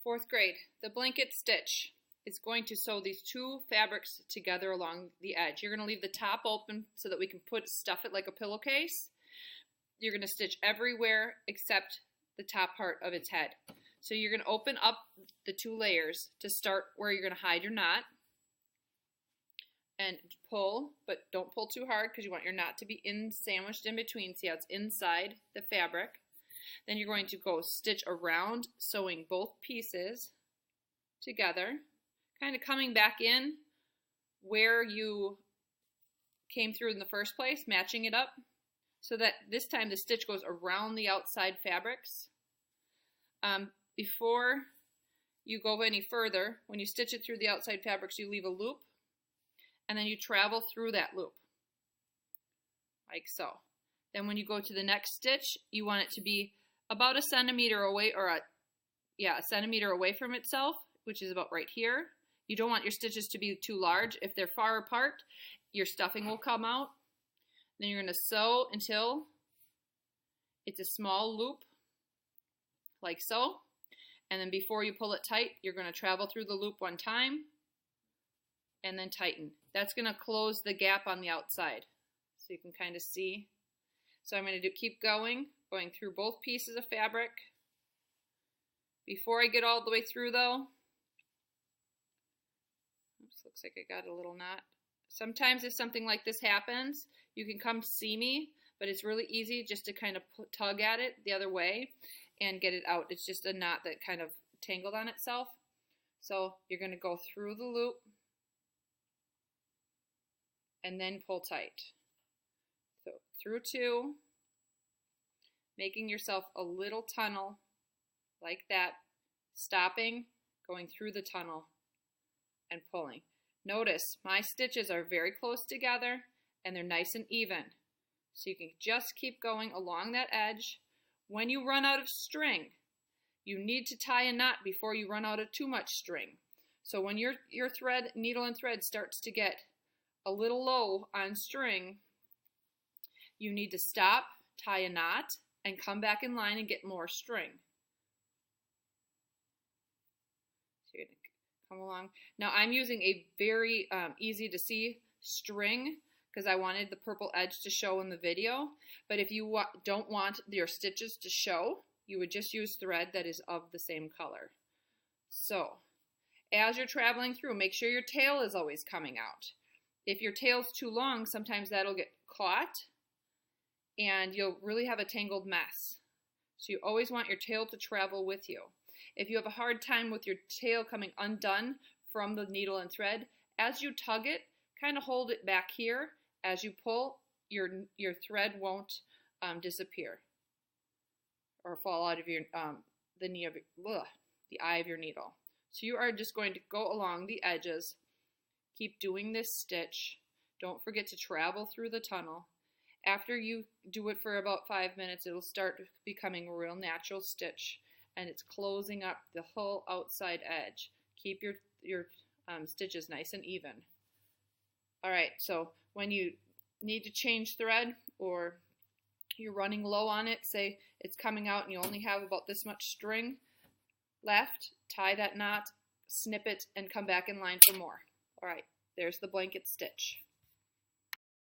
Fourth grade, the blanket stitch is going to sew these two fabrics together along the edge. You're going to leave the top open so that we can stuff it like a pillowcase. You're going to stitch everywhere except the top part of its head. So you're going to open up the two layers to start where you're going to hide your knot. And pull, but don't pull too hard because you want your knot to be sandwiched in between. See how it's inside the fabric. Then you're going to go stitch around, sewing both pieces together, kind of coming back in where you came through in the first place, matching it up, so that this time the stitch goes around the outside fabrics. Before you go any further, when you stitch it through the outside fabrics, you leave a loop, and then you travel through that loop, like so. Then when you go to the next stitch, you want it to be about a centimeter away, or a centimeter away from itself, which is about right here. You don't want your stitches to be too large. If they're far apart, your stuffing will come out. Then you're going to sew until it's a small loop, like so. And then before you pull it tight, you're going to travel through the loop one time and then tighten. That's going to close the gap on the outside, so you can kind of see. So I'm going to keep going through both pieces of fabric. Before I get all the way through though, oops, looks like I got a little knot. Sometimes if something like this happens, you can come see me, but it's really easy just to kind of tug at it the other way and get it out. It's just a knot that kind of tangled on itself. So you're going to go through the loop and then pull tight. So through two, making yourself a little tunnel like that, stopping, going through the tunnel, and pulling. Notice my stitches are very close together and they're nice and even. So you can just keep going along that edge. When you run out of string, you need to tie a knot before you run out of too much string. So when your needle and thread starts to get a little low on string, you need to stop, tie a knot, and come back in line and get more string. So you're going to come along. Now I'm using a very easy to see string because I wanted the purple edge to show in the video. But if you don't want your stitches to show, you would just use thread that is of the same color. So as you're traveling through, make sure your tail is always coming out. If your tail's too long, sometimes that'll get caught and you'll really have a tangled mess. So you always want your tail to travel with you. If you have a hard time with your tail coming undone from the needle and thread, as you tug it, kind of hold it back here. As you pull, your thread won't disappear or fall out of your the eye of your needle. So you are just going to go along the edges. Keep doing this stitch. Don't forget to travel through the tunnel. After you do it for about 5 minutes, it'll start becoming a real natural stitch, and it's closing up the whole outside edge. Keep your stitches nice and even. All right, so when you need to change thread or you're running low on it, say it's coming out and you only have about this much string left, tie that knot, snip it, and come back in line for more. All right, there's the blanket stitch.